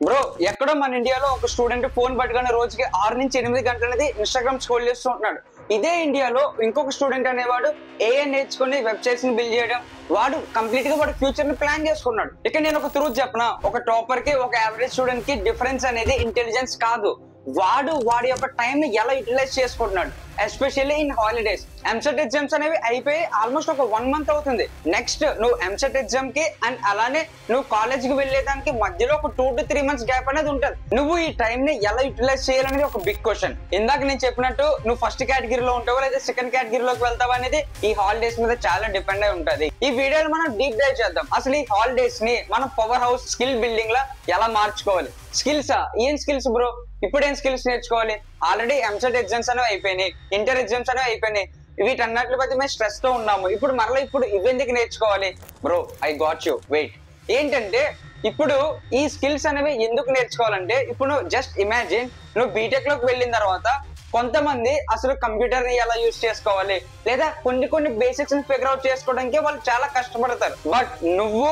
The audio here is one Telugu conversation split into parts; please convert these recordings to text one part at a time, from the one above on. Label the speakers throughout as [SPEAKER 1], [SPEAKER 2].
[SPEAKER 1] బ్రో ఎక్కడో మన ఇండియాలో ఒక స్టూడెంట్ ఫోన్ పట్టుకుని రోజుకి 6 నుంచి 8 గంటలు అనేది ఇన్స్టాగ్రామ్ స్క్రోల్ చేస్తూ ఉంటున్నాడు. ఇదే ఇండియాలో ఇంకొక స్టూడెంట్ అనేవాడు ఏఐ నేర్చుకుని వెబ్సైట్స్ ని బిల్డ్ చేయడం, వాడు కంప్లీట్ గా వాడు ఫ్యూచర్ ని ప్లాన్ చేసుకున్నాడు. ఇక నేను ఒక ట్రూత్ చెప్పనా, ఒక టాపర్ కి ఒక యావరేజ్ స్టూడెంట్ కి డిఫరెన్స్ అనేది ఇంటెలిజెన్స్ కాదు, వాడి యొక్క టైం ని ఎలా యూటిలైజ్ చేసుకుంటున్నాడు. Especially in holidays. EAMCET exams అనేవి అయిపోయి ఆల్మోస్ట్ ఒక 1 మంత్ అవుతుంది. నెక్స్ట్ నువ్వు ఎంసెట్ ఎగ్జామ్ కి అండ్ అలానే నువ్వు కాలేజ్ కి వెళ్లేదానికి మధ్యలో ఒక 2 to 3 months గ్యాప్ అనేది ఉంటుంది. నువ్వు ఈ టైం ని ఎలా యూటిలైజ్ చేయాలనేది ఒక బిగ్ క్వశ్చన్. ఇందాక నేను చెప్పినట్టు నువ్వు ఫస్ట్ కేటగిరీలో ఉంటావా లేదా సెకండ్ కేటగిరీలోకి వెళ్తావా అనేది ఈ హాలిడేస్ మీద చాలా డిపెండ్ అయి ఉంటది. ఈ వీడియోలో మనం డీప్ డైవ్ చేద్దాం. అసలు ఈ హాలిడేస్ ని మనం పవర్ హౌస్ స్కిల్ బిల్డింగ్ లా ఎలా మార్చుకోవాలి. స్కిల్సా? ఏం స్కిల్స్ బ్రో? ఇప్పుడు ఏం స్కిల్స్ నేర్చుకోవాలి? ఆల్రెడీ ఎంసెట్ ఎగ్జామ్స్ అనేవి అయిపోయినాయి, ఇంటర్ ఎగ్జామ్స్ అనేవి అయిపోయినాయి. వీటన్నిటి బట్టి మేము స్ట్రెస్ తో ఉన్నాము. ఇప్పుడు ఇవెందుకు నేర్చుకోవాలి? Bro I got you, wait. ఏంటంటే ఇప్పుడు ఈ స్కిల్స్ అనేవి ఎందుకు నేర్చుకోవాలంటే, ఇప్పుడు నువ్వు జస్ట్ ఇమాజిన్, నువ్వు బీటెక్ లోకి వెళ్ళిన తర్వాత కొంతమంది అసలు కంప్యూటర్ ని ఎలా యూజ్ చేసుకోవాలి లేదా కొన్ని బేసిక్స్ ని ఫిగర్ అవుట్ చేసుకోవడానికి వాళ్ళు చాలా కష్టపడతారు. బట్ నువ్వు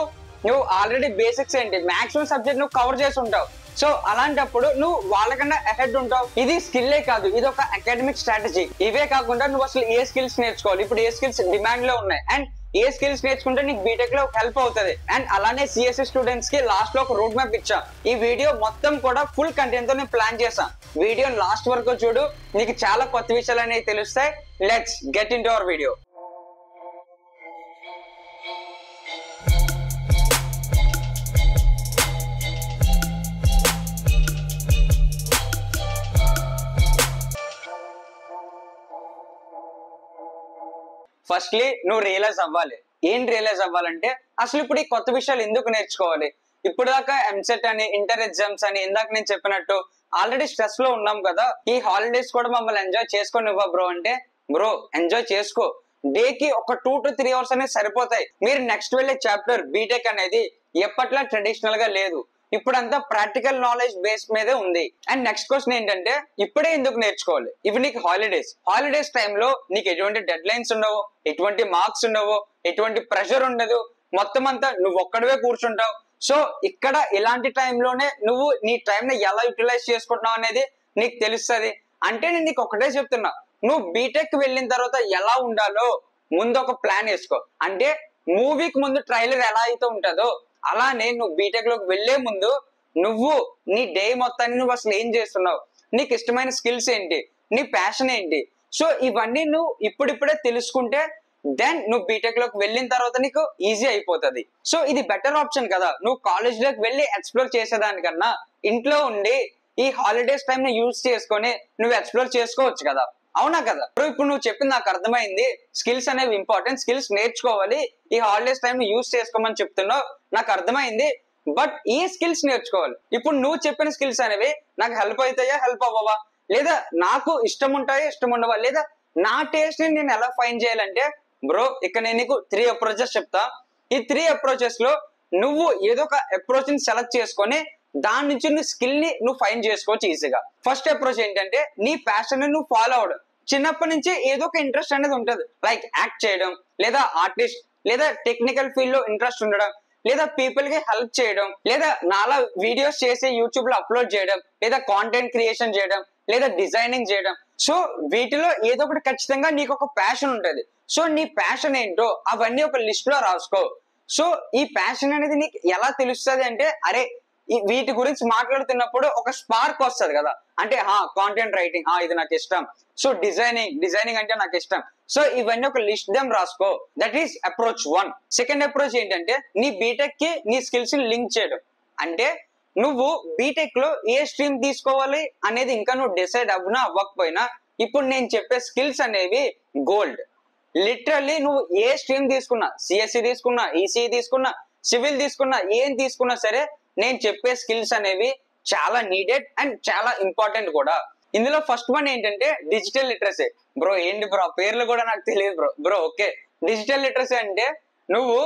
[SPEAKER 1] ఆల్రెడీ బేసిక్స్ ఏంటి, మాక్సిమం సబ్జెక్ట్ నువ్వు కవర్ చేసి ఉంటావు. సో అలాంటప్పుడు నువ్వు వాళ్ళకన్నా అహెడ్ ఉంటావు. ఇది స్కిల్లే కాదు, ఇది ఒక అకాడమిక్ స్ట్రాటజీ. ఇవే కాకుండా నువ్వు అసలు ఏ స్కిల్స్ నేర్చుకోవాలి, ఇప్పుడు ఏ స్కిల్స్ డిమాండ్ లో ఉన్నాయి అండ్ ఏ స్కిల్స్ నేర్చుకుంటే నీకు బీటెక్ లో హెల్ప్ అవుతుంది. అండ్ అలానే సిఎస్సి స్టూడెంట్స్ కి లాస్ట్ లో ఒక రోడ్ మ్యాప్ ఇచ్చా. ఈ వీడియో మొత్తం కూడా ఫుల్ కంటెంట్ తో నేను ప్లాన్ చేశాను. వీడియో లాస్ట్ వరకు చూడు, నీకు చాలా కొత్త విషయాలు అనేవి తెలుస్తాయి. Let's get in to our video. Firstly నువ్వు రియలైజ్ అవ్వాలి. ఏం రియలైజ్ అవ్వాలంటే అసలు ఇప్పుడు ఈ కొత్త విషయాలు ఎందుకు నేర్చుకోవాలి. ఇప్పుడు దాకా ఎంసెట్ అని ఇంటర్ ఎగ్జామ్స్ అని ఇందాక నేను చెప్పినట్టు ఆల్రెడీ స్ట్రెస్ లో ఉన్నాం కదా. ఈ హాలిడేస్ కూడా మమ్మల్ని ఎంజాయ్ చేసుకొని ఇవ్వ బ్రో అంటే, బ్రో ఎంజాయ్ చేసుకో. డే కి ఒక 2 to 3 hours అనేది సరిపోతాయి. మీరు నెక్స్ట్ వెళ్ళే చాప్టర్ బీటెక్ అనేది ఎప్పట్లా ట్రెడిషనల్ గా లేదు, ఇప్పుడంతా ప్రాక్టికల్ నాలెడ్జ్ బేస్ మీదే ఉంది. అండ్ నెక్స్ట్ క్వశ్చన్ ఏంటంటే, ఇప్పుడే ఎందుకు నేర్చుకోవాలి? ఇవి నీకు హాలిడేస్ టైంలో నీకు ఎటువంటి డెడ్ లైన్స్ ఉండవు, ఎటువంటి మార్క్స్ ఉండవు, ఎటువంటి ప్రెషర్ ఉండదు, మొత్తం అంతా నువ్వు ఒక్కడవే కూర్చుంటావు. సో ఇక్కడ ఇలాంటి టైంలోనే నువ్వు నీ టైం ని ఎలా యూటిలైజ్ చేసుకుంటున్నావు అనేది నీకు తెలుస్తుంది. అంటే నేను నీకు ఒకటే చెప్తున్నా, నువ్వు బీటెక్ వెళ్ళిన తర్వాత ఎలా ఉండాలో ముందు ఒక ప్లాన్ వేసుకో. అంటే మూవీకి ముందు ట్రైలర్ ఎలా అయితే ఉంటుందో అలానే నువ్వు బీటెక్ లోకి వెళ్లే ముందు నువ్వు నీ డే మొత్తాన్ని నువ్వు అసలు ఏం చేస్తున్నావు, నీకు ఇష్టమైన స్కిల్స్ ఏంటి, నీ ప్యాషన్ ఏంటి. సో ఇవన్నీ నువ్వు ఇప్పుడిప్పుడే తెలుసుకుంటే దెన్ నువ్వు బీటెక్ లోకి వెళ్ళిన తర్వాత నీకు ఈజీ అయిపోతుంది. సో ఇది బెటర్ ఆప్షన్ కదా. నువ్వు కాలేజ్ లోకి వెళ్ళి ఎక్స్ప్లోర్ చేసేదానికన్నా ఇంట్లో ఉండి ఈ హాలిడేస్ టైం ని యూజ్ చేసుకొని నువ్వు ఎక్స్ప్లోర్ చేసుకోవచ్చు కదా. అవునా కదా? ఇప్పుడు నువ్వు చెప్పింది నాకు అర్థమైంది. స్కిల్స్ అనేవి ఇంపార్టెంట్, స్కిల్స్ నేర్చుకోవాలి, ఈ హాలిడేస్ టైం ని యూజ్ చేసుకోమని చెప్తున్నావు, నాకు అర్థమైంది. బట్ ఈ స్కిల్స్ నేర్చుకోవాలి. ఇప్పుడు నువ్వు చెప్పిన స్కిల్స్ అనేవి నాకు హెల్ప్ అవుతాయా, హెల్ప్ అవ్వవా, లేదా నాకు ఇష్టం ఉంటాయా, ఇష్టం ఉండవా, లేదా నా టేస్ట్ ని నేను ఎలా ఫైన్ చేయాలంటే, బ్రో ఇక్కడ నేను నీకు 3 approaches చెప్తా. ఈ 3 approaches లో నువ్వు ఏదో ఒక అప్రోచ్ ని సెలెక్ట్ చేసుకొని దాని నుంచి నువ్వు స్కిల్ ని నువ్వు ఫైన్ చేసుకోవచ్చు ఈజీగా. ఫస్ట్ అప్రోచ్ ఏంటంటే నీ ప్యాషన్ ని నువ్వు ఫాలో అవడం. చిన్నప్పటి నుంచి ఏదో ఒక ఇంట్రెస్ట్ అనేది ఉంటుంది, లైక్ యాక్ట్ చేయడం, లేదా ఆర్టిస్ట్, లేదా టెక్నికల్ ఫీల్డ్ లో ఇంట్రెస్ట్ ఉండడం, లేదా పీపుల్ కి హెల్ప్ చేయడం, లేదా నాలా వీడియోస్ చేసి యూట్యూబ్ లో అప్లోడ్ చేయడం, లేదా కాంటెంట్ క్రియేషన్ చేయడం, లేదా డిజైనింగ్ చేయడం. సో వీటిలో ఏదో ఒకటి ఖచ్చితంగా నీకు ఒక ప్యాషన్ ఉంటుంది. సో నీ ప్యాషన్ ఏంటో అవన్నీ ఒక లిస్ట్ లో రాసుకో. సో ఈ ప్యాషన్ అనేది నీకు ఎలా తెలుస్తుంది అంటే, అరే వీటి గురించి మాట్లాడుతున్నప్పుడు ఒక స్పార్క్ వస్తుంది కదా. అంటే కాంటెంట్ రైటింగ్ ఇది నాకు ఇష్టం, సో డిజైనింగ్ అంటే నాకు ఇష్టం. సో ఇవన్నీ ఒక లిస్ట్ దెమ్ రాసుకో. That is approach 1. Second approach ఏంటంటే నీ బీటెక్ కి నీ స్కిల్స్ ని లింక్ చేయడం. అంటే నువ్వు బీటెక్ లో ఏ స్ట్రీమ్ తీసుకోవాలి అనేది ఇంకా నువ్వు డిసైడ్ అవ్వకపోయినా ఇప్పుడు నేను చెప్పే స్కిల్స్ అనేవి గోల్డ్. లిటరల్లీ నువ్వు ఏ స్ట్రీమ్ తీసుకున్నా, సిఎస్సి తీసుకున్నా, ఈసీఈ తీసుకున్నా, సివిల్ తీసుకున్నా, ఏం తీసుకున్నా సరే నేను చెప్పే స్కిల్స్ అనేవి చాలా నీడెడ్ అండ్ చాలా ఇంపార్టెంట్ కూడా. ఇందులో ఫస్ట్ వన్ ఏంటంటే డిజిటల్ లిటరసీ. బ్రో ఏంటి బ్రో పేర్లు కూడా నాకు తెలియదు బ్రో ఓకే. డిజిటల్ లిటరసీ అంటే నువ్వు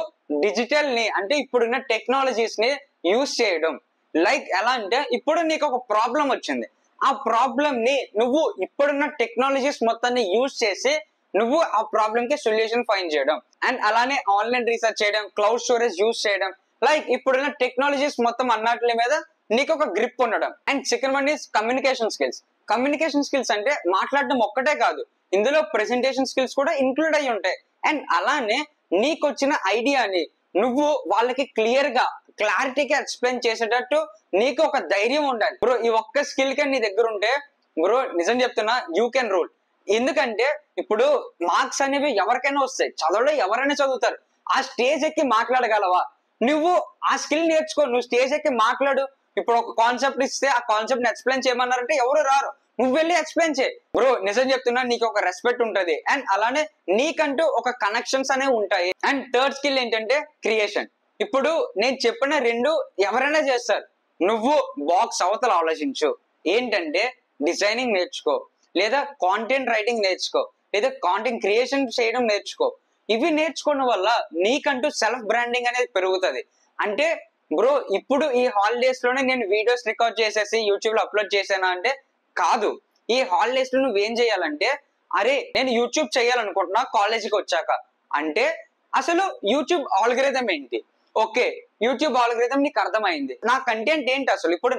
[SPEAKER 1] డిజిటల్ ని అంటే ఇప్పుడున్న టెక్నాలజీస్ ని యూజ్ చేయడం. లైక్ ఎలా అంటే ఇప్పుడు నీకు ఒక ప్రాబ్లం వచ్చింది, ఆ ప్రాబ్లం ని నువ్వు ఇప్పుడున్న టెక్నాలజీస్ మొత్తాన్ని యూజ్ చేసి నువ్వు ఆ ప్రాబ్లం కి సొల్యూషన్ ఫైండ్ చేయడం. అండ్ అలానే ఆన్లైన్ రీసెర్చ్ చేయడం, క్లౌడ్ స్టోరేజ్ యూజ్ చేయడం, లైక్ ఇప్పుడున్న టెక్నాలజీస్ మొత్తం అన్నట్ల మీద నీకు ఒక గ్రిప్ ఉండడం. And second one is communication skills. Communication skills అంటే మాట్లాడడం ఒక్కటే కాదు, ఇందులో ప్రెజెంటేషన్ స్కిల్స్ కూడా ఇంక్లూడ్ అయి ఉంటాయి. అండ్ అలానే నీకు వచ్చిన ఐడియాని నువ్వు వాళ్ళకి క్లియర్ గా క్లారిటీగా ఎక్స్ప్లెయిన్ చేసేటట్టు నీకు ఒక ధైర్యం ఉండాలి. బ్రో ఈ ఒక్క స్కిల్ కి నీ దగ్గర ఉంటే బ్రో నిజం చెప్తున్నా యూ కెన్ రూల్. ఎందుకంటే ఇప్పుడు మార్క్స్ అనేవి ఎవరికైనా వస్తాయి, చదవడం ఎవరైనా చదువుతారు. ఆ స్టేజ్ ఎక్కి మాట్లాడగలవా? నువ్వు ఆ స్కిల్ నేర్చుకో, నువ్వు స్టేజ్ ఎక్కి మాట్లాడు. ఇప్పుడు ఒక కాన్సెప్ట్ ఇస్తే ఆ కాన్సెప్ట్ ని ఎక్స్ప్లెయిన్ చేయమన్నారంటే ఎవరు రారు, నువ్వు వెళ్ళి ఎక్స్ప్లెయిన్ చేయి. బ్రో నిజం చెప్తున్నా నీకు ఒక రెస్పెక్ట్ ఉంటది. అండ్ అలానే నీకంటూ ఒక కనెక్షన్స్ అనేవి ఉంటాయి. అండ్ థర్డ్ స్కిల్ ఏంటంటే క్రియేషన్. ఇప్పుడు నేను చెప్పిన రెండు ఎవరైనా చేస్తారు, నువ్వు బాక్స్ అవతల ఆలోచించు. ఏంటంటే డిజైనింగ్ నేర్చుకో, లేదా కాంటెంట్ రైటింగ్ నేర్చుకో, లేదా కాంటెంట్ క్రియేషన్ చేయడం నేర్చుకో. ఇవి నేర్చుకోవడం వల్ల నీకంటూ సెల్ఫ్ బ్రాండింగ్ అనేది పెరుగుతుంది. అంటే బ్రో ఇప్పుడు ఈ హాలిడేస్ లోనే నేను వీడియోస్ రికార్డ్ చేసేసి యూట్యూబ్ లో అప్లోడ్ చేశానా అంటే కాదు. ఈ హాలిడేస్ లో నువ్వేం చేయాలంటే, అరే నేను యూట్యూబ్ చేయాలనుకుంటున్నా కాలేజీకి వచ్చాక అంటే అసలు యూట్యూబ్ ఆల్గరిథం ఏంటి, ఓకే యూట్యూబ్ ఆల్గరిథం నీకు అర్థమైంది, నా కంటెంట్ ఏంటి అసలు. ఇప్పుడు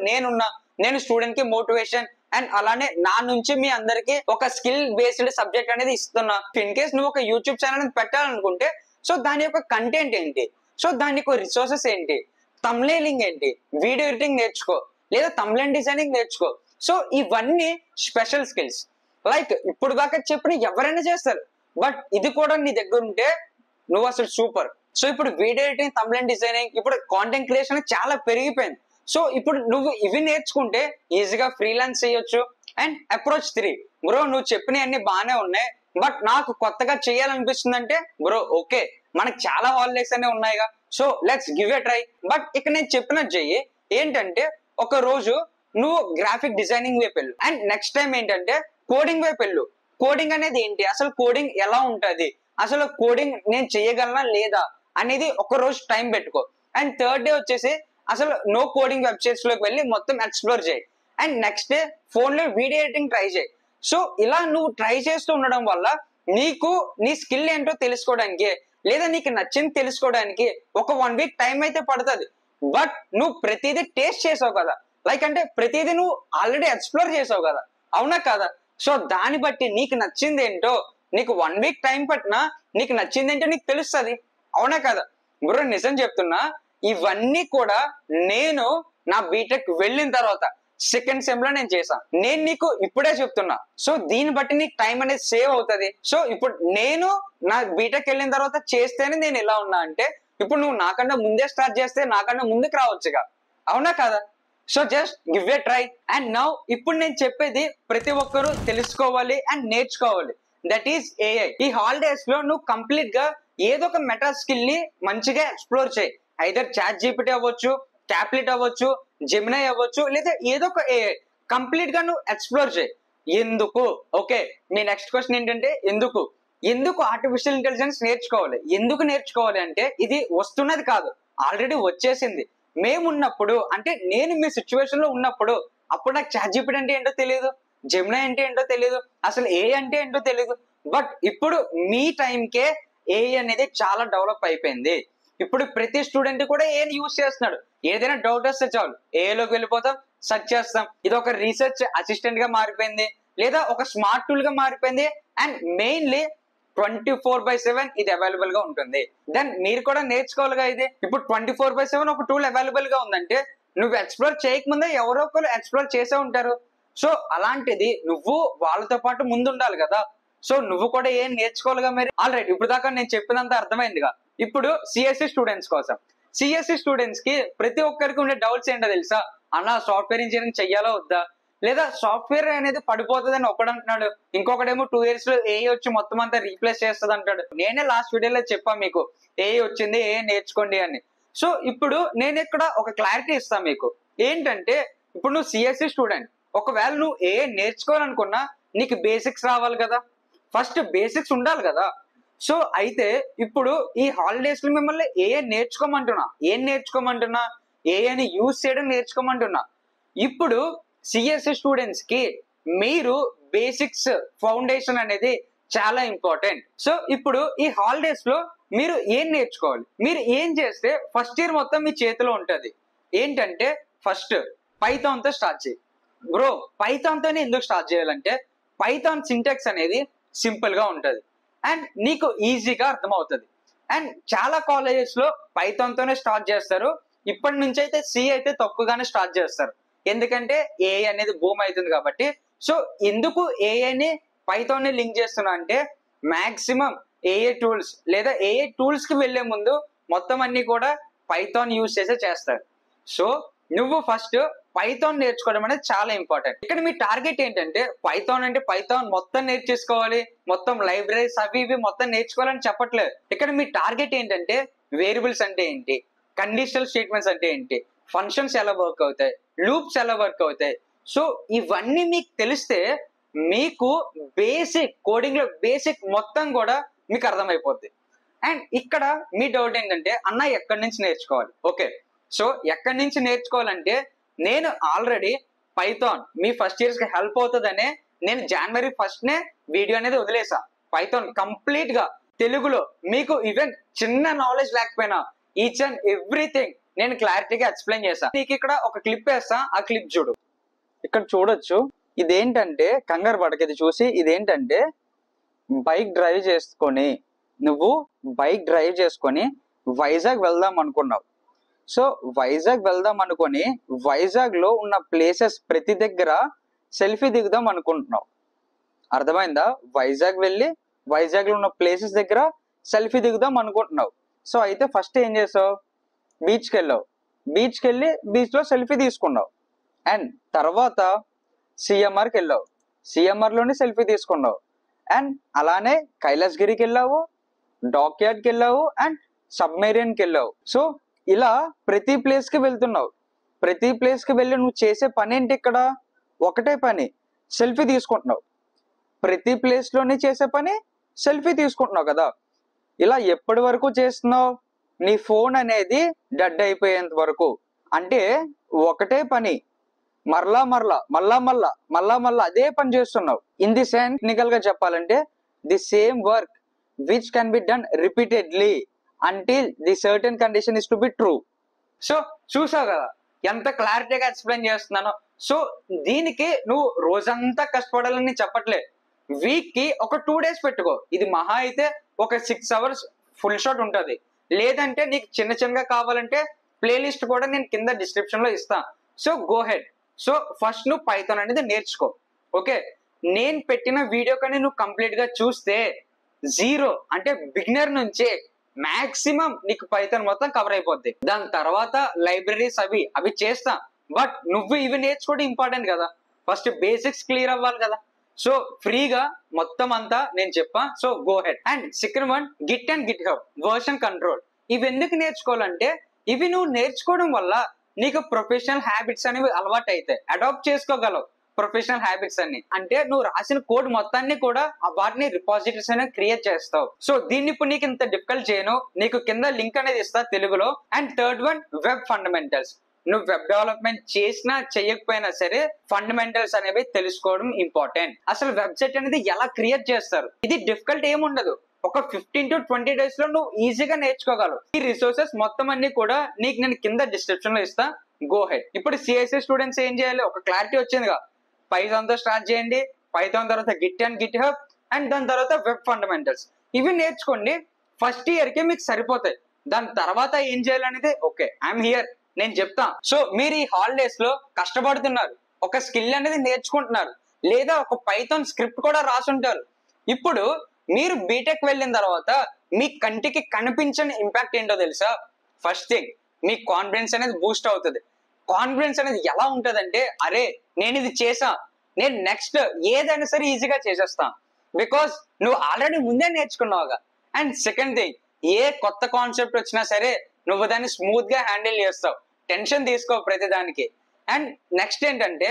[SPEAKER 1] నేను స్టూడెంట్ కి మోటివేషన్ అండ్ అలానే నా నుంచి మీ అందరికి ఒక స్కిల్ బేస్డ్ సబ్జెక్ట్ అనేది ఇస్తున్నా. ఇన్ కేస్ నువ్వు ఒక యూట్యూబ్ ఛానల్ పెట్టాలనుకుంటే సో దాని యొక్క కంటెంట్ ఏంటి, సో దాని యొక్క రిసోర్సెస్ ఏంటి, తమ్నెయిలింగ్ ఏంటి, వీడియో ఎడిటింగ్ నేర్చుకో, లేదా తమ్నెయిల్ డిజైనింగ్ నేర్చుకో. సో ఇవన్నీ స్పెషల్ స్కిల్స్. లైక్ ఇప్పుడు దాకా చెప్పిన ఎవరైనా చేస్తారు, బట్ ఇది కూడా నీ దగ్గర ఉంటే నువ్వు అసలు సూపర్. సో ఇప్పుడు వీడియో ఎడిటింగ్, తమ్నెయిల్ డిజైనింగ్, ఇప్పుడు కాంటెంట్ క్రియేషన్ చాలా పెరిగిపోయింది. సో ఇప్పుడు నువ్వు ఇవి నేర్చుకుంటే ఈజీగా ఫ్రీలాన్స్ చేయొచ్చు. అండ్ అప్రోచ్ 3 బ్రో నువ్వు చెప్పినవన్నీ బాగానే ఉన్నాయి, బట్ నాకు కొత్తగా చేయాలనిపిస్తుంది అంటే బ్రో ఓకే మనకు చాలా హాలిడేస్ అనేవి ఉన్నాయిగా, so let's give a try. But ఇక్కడ నేను చెప్పినట్టు చెయ్యి. ఏంటంటే ఒక రోజు నువ్వు గ్రాఫిక్ డిజైనింగ్ వైపు వెళ్ళు, అండ్ నెక్స్ట్ టైం ఏంటంటే కోడింగ్ వైపు వెళ్ళు. కోడింగ్ అనేది ఏంటి, అసలు కోడింగ్ ఎలా ఉంటది, అసలు కోడింగ్ నేను చేయగలనా లేదా అనేది ఒక రోజు టైం పెట్టుకో. అండ్ థర్డ్ డే వచ్చేసి అసలు నో కోడింగ్ వెబ్సైట్స్ లోకి వెళ్ళి మొత్తం ఎక్స్ప్లోర్ చేయి. అండ్ నెక్స్ట్ డే ఫోన్ లో వీడియో ఎడిటింగ్ ట్రై చేయి. సో ఇలా నువ్వు ట్రై చేస్తూ ఉండడం వల్ల నీకు నీ స్కిల్ ఏంటో తెలుసుకోవడానికి, లేదా నీకు నచ్చింది తెలుసుకోవడానికి ఒక 1 వీక్ టైం అయితే పడుతుంది. బట్ నువ్వు ప్రతిదీ టేస్ట్ చేసావు కదా, లైక్ అంటే ప్రతిదీ నువ్వు ఆల్రెడీ ఎక్స్ప్లోర్ చేసావు కదా, అవునా కదా? సో దాన్ని బట్టి నీకు నచ్చింది ఏంటో నీకు 1 వీక్ టైం పట్టినా నీకు నచ్చింది ఏంటో నీకు తెలుస్తుంది, అవునా కదా? బ్రో నిజం చెప్తున్నా ఇవన్నీ కూడా నేను నా బీటెక్ వెళ్ళిన తర్వాత సెకండ్ సెమ్ లో నేను చేశాను. నేను నీకు ఇప్పుడే చెప్తున్నా. సో దీన్ని బట్టి నీకు టైం అనేది సేవ్ అవుతుంది. సో ఇప్పుడు నేను నా బీటెక్ వెళ్ళిన తర్వాత చేస్తేనే నేను ఎలా ఉన్నా అంటే, ఇప్పుడు నువ్వు నాకన్నా ముందే స్టార్ట్ చేస్తే నాకన్నా ముందుకు రావచ్చుగా, అవునా కదా? So just give a try. And now ఇప్పుడు నేను చెప్పేది ప్రతి ఒక్కరూ తెలుసుకోవాలి అండ్ నేర్చుకోవాలి. That is AI. ఈ హాలిడేస్ లో నువ్వు కంప్లీట్ గా ఏదో ఒక మెటా స్కిల్ ని మంచిగా ఎక్స్ప్లోర్ చేయి. ఐదర్ చాట్ జీపీటీ అవ్వచ్చు, ట్యాబ్లెట్ అవ్వచ్చు, జెమినై అవ్వచ్చు, లేదా ఏదో ఒక ఏఐ కంప్లీట్ గా నువ్వు ఎక్స్ప్లోర్ చేయి. ఎందుకు? ఓకే మీ నెక్స్ట్ క్వశ్చన్ ఏంటంటే ఎందుకు ఆర్టిఫిషియల్ ఇంటెలిజెన్స్ నేర్చుకోవాలి? ఎందుకు నేర్చుకోవాలి అంటే ఇది వస్తున్నది కాదు, ఆల్రెడీ వచ్చేసింది. మేమున్నప్పుడు అంటే నేను మీ సిచ్యువేషన్ లో ఉన్నప్పుడు అప్పుడు నాకు చాట్ జీపీటీ అంటే ఏంటో తెలియదు, జెమినై అంటే ఏంటో తెలియదు, అసలు ఏ అంటే ఏంటో తెలియదు. బట్ ఇప్పుడు మీ టైంకే ఏఐ అనేది చాలా డెవలప్ అయిపోయింది. ఇప్పుడు ప్రతి స్టూడెంట్ కూడా ఏఐని యూజ్ చేస్తున్నాడు. ఏదైనా డౌట్ వస్తే చాలు ఏఐలోకి వెళ్ళిపోతాం, సెర్చ్ చేస్తాం. ఇది ఒక రీసెర్చ్ అసిస్టెంట్ గా మారిపోయింది, లేదా ఒక స్మార్ట్ టూల్ గా మారిపోయింది. అండ్ మెయిన్లీ 24/7 ఇది అవైలబుల్ గా ఉంటుంది. దెన్ మీరు కూడా నేర్చుకోవాలిగా ఇది. ఇప్పుడు 24/7 ఒక టూల్ అవైలబుల్ గా ఉందంటే నువ్వు ఎక్స్ప్లోర్ చేయకముందే ఎవరో ఒకరు ఎక్స్ప్లోర్ చేసే ఉంటారు. సో అలాంటిది నువ్వు వాళ్ళతో పాటు ముందు ఉండాలి కదా. సో నువ్వు కూడా ఏం నేర్చుకోవాలిగా మరి. ఆల్రైట్ ఇప్పుడు దాకా నేను చెప్పినంత అర్థమైందిగా. ఇప్పుడు సిఎస్సి స్టూడెంట్స్ కోసం, సిఎస్సి స్టూడెంట్స్ కి ప్రతి ఒక్కరికి ఉండే డౌట్స్ ఏంటో తెలుసా? అన్న సాఫ్ట్వేర్ ఇంజనీరింగ్ చెయ్యాలా వద్దా, లేదా సాఫ్ట్వేర్ అనేది పడిపోతుంది అని ఒకడు అంటున్నాడు, ఇంకొకడేమో 2 years లో ఏఐ వచ్చి మొత్తం అంతా రీప్లేస్ చేస్తుంది అంటాడు. నేనే లాస్ట్ వీడియోలో చెప్పా మీకు ఏఐ వచ్చింది, ఏఐ నేర్చుకోండి అని. సో ఇప్పుడు నేను ఇక్కడ ఒక క్లారిటీ ఇస్తాను మీకు. ఏంటంటే ఇప్పుడు నువ్వు సిఎస్సి స్టూడెంట్, ఒకవేళ నువ్వు ఏఐ నేర్చుకోవాలనుకున్నా నీకు బేసిక్స్ రావాలి కదా, ఫస్ట్ బేసిక్స్ ఉండాలి కదా. సో అయితే ఇప్పుడు ఈ హాలిడేస్ లో మిమ్మల్ని ఏఐ నేర్చుకోమంటున్నా. ఏం నేర్చుకోమంటున్నా? ఏఐని యూజ్ చేయడం నేర్చుకోమంటున్నా. ఇప్పుడు సిఎస్సి స్టూడెంట్స్ కి మీరు బేసిక్స్ ఫౌండేషన్ అనేది చాలా ఇంపార్టెంట్. సో ఇప్పుడు ఈ హాలిడేస్ లో మీరు ఏం నేర్చుకోవాలి? మీరు ఏం చేస్తే ఫస్ట్ ఇయర్ మొత్తం మీ చేతిలో ఉంటది ఏంటంటే, ఫస్ట్ పైథాన్ తో స్టార్ట్ చేయి. బ్రో పైథాన్ తోనే ఎందుకు స్టార్ట్ చేయాలంటే పైథాన్ సింటాక్స్ అనేది సింపుల్ గా ఉంటది అండ్ నీకు ఈజీగా అర్థమవుతుంది. అండ్ చాలా కాలేజెస్ లో పైథాన్ తోనే స్టార్ట్ చేస్తారు. ఇప్పటి నుంచి అయితే సి అయితే తక్కువగానే స్టార్ట్ చేస్తారు, ఎందుకంటే ఏఐ అనేది బూమ్ అవుతుంది కాబట్టి. సో ఎందుకు ఏఐని పైథాన్ ని లింక్ చేస్తున్నా అంటే మాక్సిమం ఏఐ టూల్స్ లేదా ఏఐ టూల్స్ కి వెళ్లే ముందు మొత్తం అన్ని కూడా పైథాన్ యూజ్ చేసే చేస్తారు. సో నువ్వు ఫస్ట్ పైథాన్ నేర్చుకోవడం అనేది చాలా ఇంపార్టెంట్. ఇక్కడ మీ టార్గెట్ ఏంటంటే పైథాన్ అంటే పైథాన్ మొత్తం నేర్చేసుకోవాలి, మొత్తం లైబ్రరీస్ అవి ఇవి మొత్తం నేర్చుకోవాలని చెప్పట్లేదు. ఇక్కడ మీ టార్గెట్ ఏంటంటే వేరియబుల్స్ అంటే ఏంటి, కండిషనల్ స్టేట్మెంట్స్ అంటే ఏంటి, ఫంక్షన్స్ ఎలా వర్క్ అవుతాయి, లూప్స్ ఎలా వర్క్ అవుతాయి. సో ఇవన్నీ మీకు తెలిస్తే మీకు బేసిక్ కోడింగ్ లో బేసిక్ మొత్తం కూడా మీకు అర్థమైపోద్ది. అండ్ ఇక్కడ మీ డౌట్ ఏంటంటే అన్న ఎక్కడి నుంచి నేర్చుకోవాలి? ఓకే, సో ఎక్కడి నుంచి నేర్చుకోవాలంటే నేను ఆల్రెడీ పైథాన్ మీ ఫస్ట్ ఇయర్స్ కి హెల్ప్ అవుతుందనే నేను January 1st వీడియో అనేది వదిలేసా. పైథాన్ కంప్లీట్ గా తెలుగులో మీకు ఈవెన్ చిన్న నాలెడ్జ్ లేకపోయినా ఈచ్ అండ్ ఎవ్రీథింగ్ నేను క్లారిటీగా ఎక్స్ప్లెయిన్ చేశా. నీకు ఇక్కడ ఒక క్లిప్ వేస్తా, ఆ క్లిప్ చూడు. ఇక్కడ చూడొచ్చు, ఇదేంటంటే కంగారు పడక ఇది చూసి, ఇదేంటంటే బైక్ డ్రైవ్ చేసుకొని వైజాగ్ వెళ్దాం అనుకున్నావు. సో వైజాగ్ వెళ్దాం అనుకొని వైజాగ్ లో ఉన్న ప్లేసెస్ ప్రతి దగ్గర సెల్ఫీ దిగుదాం అనుకుంటున్నావు. అర్థమైందా? వైజాగ్ వెళ్ళి వైజాగ్ లో ఉన్న ప్లేసెస్ దగ్గర సెల్ఫీ దిగుదాం అనుకుంటున్నావు. సో అయితే ఫస్ట్ ఏం చేసావు? బీచ్కి వెళ్ళావు, బీచ్కి వెళ్ళి బీచ్ లో సెల్ఫీ తీసుకున్నావు. అండ్ తర్వాత సిఎంఆర్కి వెళ్ళావు, సిఎంఆర్ లోని సెల్ఫీ తీసుకున్నావు. అండ్ అలానే కైలాసగిరికి వెళ్ళావు, డాక్యార్డ్కి వెళ్ళావు అండ్ సబ్మెరీన్కి వెళ్ళావు. సో ఇలా ప్రతి ప్లేస్ కి వెళ్తున్నావు. ప్రతి ప్లేస్ కి వెళ్ళి నువ్వు చేసే పని ఏంటి? ఇక్కడ ఒకటే పని, సెల్ఫీ తీసుకుంటున్నావు. ప్రతి ప్లేస్ లోని చేసే పని సెల్ఫీ తీసుకుంటున్నావు కదా. ఇలా ఎప్పటి వరకు చేస్తున్నావు? నీ ఫోన్ అనేది డెడ్ అయిపోయేంత వరకు. అంటే ఒకటే పని మళ్ళా అదే పని చేస్తున్నావు. ఇన్ ది సెన్స్ టెక్నికల్ గా చెప్పాలంటే the same work which can be done repeatedly until the certain condition is to be true. So చూసావు కదా ఎంత క్లారిటీగా ఎక్స్ప్లెయిన్ చేస్తున్నాను. సో దీనికి నువ్వు రోజంతా కష్టపడాలని చెప్పట్లే, వీక్ కి ఒక 2 days పెట్టుకో. ఇది మహా అయితే ఒక 6 hours ఫుల్ షాట్ ఉంటుంది. లేదంటే నీకు చిన్న చిన్నగా కావాలంటే ప్లేలిస్ట్ కూడా నేను కింద డిస్క్రిప్షన్ లో ఇస్తాను. So go head. So first నువ్వు పైథాన్ అనేది నేర్చుకో. ఓకే, నేను పెట్టిన వీడియో కానీ నువ్వు కంప్లీట్ గా చూస్తే జీరో అంటే బిగినర్ నుంచే మాక్సిమం నీకు పైథాన్ మొత్తం కవర్ అయిపోద్ది. దాని తర్వాత లైబ్రరీస్ అవి చేస్తా, బట్ నువ్వు ఇవి నేర్చుకోవడం ఇంపార్టెంట్ కదా. ఫస్ట్ బేసిక్స్ క్లియర్ అవ్వాలి కదా. సో ఫ్రీగా మొత్తం అంతా నేను చెప్పా. So go head. And second one, Git and Git hub version control. ఇవి ఎందుకు నేర్చుకోవాలంటే ఇవి నువ్వు నేర్చుకోవడం వల్ల నీకు ప్రొఫెషనల్ హ్యాబిట్స్ అనేవి అలవాటు అవుతాయి, అడాప్ట్ చేసుకోగలవు ప్రొఫెషనల్ హ్యాబిట్స్ అన్ని. అంటే నువ్వు రాసిన కోడ్ మొత్తాన్ని కూడా వాటిని రిపాజిటరీస్ అనేవి క్రియేట్ చేస్తావు. సో దీన్ని ఇప్పుడు నీకు ఇంత డిఫికల్ట్ చేయను, నీకు కింద లింక్ అనేది ఇస్తా తెలుగులో. And third one, web fundamentals. నువ్వు వెబ్ డెవలప్మెంట్ చేసినా చేయకపోయినా సరే ఫండమెంటల్స్ అనేవి తెలుసుకోవడం ఇంపార్టెంట్. అసలు వెబ్సైట్ అనేది ఎలా క్రియేట్ చేస్తారు, ఇది డిఫికల్ట్ ఏముండదు. ఒక 15 to 20 days లో నువ్వు ఈజీగా నేర్చుకోగలవు. ఈ రిసోర్సెస్ మొత్తం అన్ని కూడా నీకు నేను కింద డిస్క్రిప్షన్ లో ఇస్తా. Go head. ఇప్పుడు సిఎస్సి స్టూడెంట్స్ ఏం చేయాలి? ఒక క్లారిటీ వచ్చిందిగా, పైథాన్ తో స్టార్ట్ చేయండి. పైథాన్ తర్వాత Git and Git hub and దాని తర్వాత వెబ్ ఫండమెంటల్స్. ఇవి నేర్చుకోండి, ఫస్ట్ ఇయర్ కి మీకు సరిపోతాయి. దాని తర్వాత ఏం చేయాలనేది ఓకే ఐఎమ్ హియర్, నేను చెప్తా. సో మీరు ఈ హాలిడేస్ లో కష్టపడుతున్నారు, ఒక స్కిల్ అనేది నేర్చుకుంటున్నారు, లేదా ఒక పైథాన్ స్క్రిప్ట్ కూడా రాసుంటారు. ఇప్పుడు మీరు బీటెక్ వెళ్ళిన తర్వాత మీ కంటికి కనిపించని ఇంపాక్ట్ ఏంటో తెలుసా? ఫస్ట్ థింగ్, మీ కాన్ఫిడెన్స్ అనేది బూస్ట్ అవుతుంది. కాన్ఫిడెన్స్ అనేది ఎలా ఉంటదంటే, అరే నేను ఇది చేసా, నేను నెక్స్ట్ ఏదైనా సరే ఈజీగా చేసేస్తా, బికాస్ నువ్వు ఆల్రెడీ ముందే నేర్చుకున్నావుగా. అండ్ సెకండ్ థింగ్, ఏ కొత్త కాన్సెప్ట్ వచ్చినా సరే నువ్వు దాన్ని స్మూత్ గా హ్యాండిల్ చేస్తావు, టెన్షన్ తీసుకోవు ప్రతిదానికి. అండ్ నెక్స్ట్ ఏంటంటే,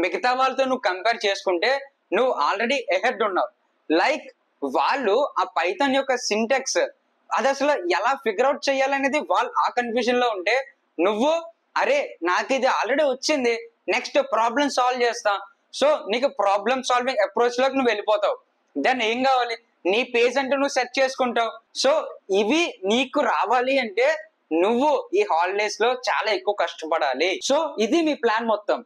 [SPEAKER 1] మిగతా వాళ్ళతో నువ్వు కంపేర్ చేసుకుంటే నువ్వు ఆల్రెడీ ఎహెడ్ ఉన్నావు. లైక్ వాళ్ళు ఆ పైథాన్ యొక్క సింటాక్స్ అది అసలు ఎలా ఫిగర్ అవుట్ చేయాలనేది వాళ్ళు ఆ కన్ఫ్యూజన్ లో ఉంటే, నువ్వు అరే నాకు ఇది ఆల్రెడీ వచ్చింది, నెక్స్ట్ ప్రాబ్లం సాల్వ్ చేస్తా. సో నీకు ప్రాబ్లమ్ సాల్వింగ్ అప్రోచ్ లోకి నువ్వు వెళ్ళిపోతావు. దెన్ ఏం కావాలి? నీ పేజ్ అంటే నువ్వు సెట్ చేసుకుంటావు. సో ఇవి నీకు రావాలి అంటే నువ్వు ఈ హాలిడేస్ లో చాలా ఎక్కువ కష్టపడాలి. సో ఇది మీ ప్లాన్ మొత్తం.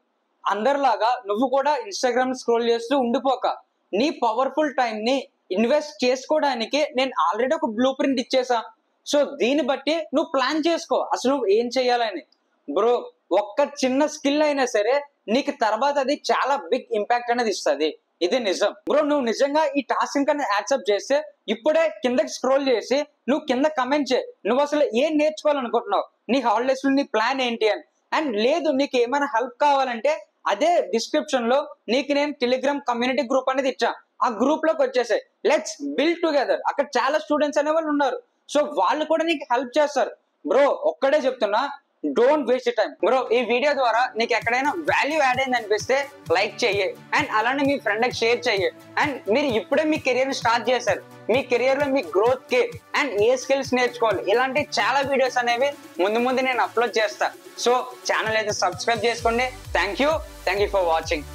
[SPEAKER 1] అందరిలాగా నువ్వు కూడా ఇన్స్టాగ్రామ్ స్క్రోల్ చేస్తూ ఉండిపోక, నీ పవర్ఫుల్ టైం ని ఇన్వెస్ట్ చేసుకోవడానికి నేను ఆల్రెడీ ఒక బ్లూ ప్రింట్ ఇచ్చేసా. సో దీన్ని బట్టి నువ్వు ప్లాన్ చేసుకో అసలు నువ్వు ఏం చేయాలని. బ్రో, ఒక్క చిన్న స్కిల్ అయినా సరే నీకు తర్వాత అది చాలా బిగ్ ఇంపాక్ట్ అనేది ఇస్తుంది. ఇది నిజం బ్రో. నువ్వు నిజంగా ఈ టాస్క్ కన్నా యాక్సెప్ట్ చేస్తే ఇప్పుడే కిందకి స్క్రోల్ చేసి నువ్వు కింద కమెంట్ చేయి, నువ్వు అసలు ఏం నేర్చుకోవాలనుకుంటున్నావు, నీ హాలిడేస్ లో నీ ప్లాన్ ఏంటి అని. అండ్ లేదు నీకు ఏమైనా హెల్ప్ కావాలంటే అదే డిస్క్రిప్షన్ లో నీకు నేను టెలిగ్రామ్ కమ్యూనిటీ గ్రూప్ అనేది ఇచ్చా. ఆ గ్రూప్ లోకి వచ్చేసాయి, లెట్స్ బిల్డ్ టుగెదర్. అక్కడ చాలా స్టూడెంట్స్ అనే వాళ్ళు ఉన్నారు. సో వాళ్ళు కూడా నీకు హెల్ప్ చేస్తారు. బ్రో ఒక్కడే చెప్తున్నా, డోంట్ వేస్ట్ టైం. బ్రో ఈ వీడియో ద్వారా నీకు ఎక్కడైనా వాల్యూ యాడ్ అయింది అనిపిస్తే లైక్ చెయ్యి, అండ్ అలానే మీ ఫ్రెండ్కి షేర్ చెయ్యి. అండ్ మీరు ఇప్పుడే మీ కెరియర్ స్టార్ట్ చేశారు, మీ కెరియర్ లో మీ గ్రోత్ కి అండ్ ఏ స్కిల్స్ నేర్చుకోవాలి, ఇలాంటి చాలా వీడియోస్ అనేవి ముందు నేను అప్లోడ్ చేస్తా. సో ఛానల్ అయితే సబ్స్క్రైబ్ చేసుకోండి. Thank you for watching.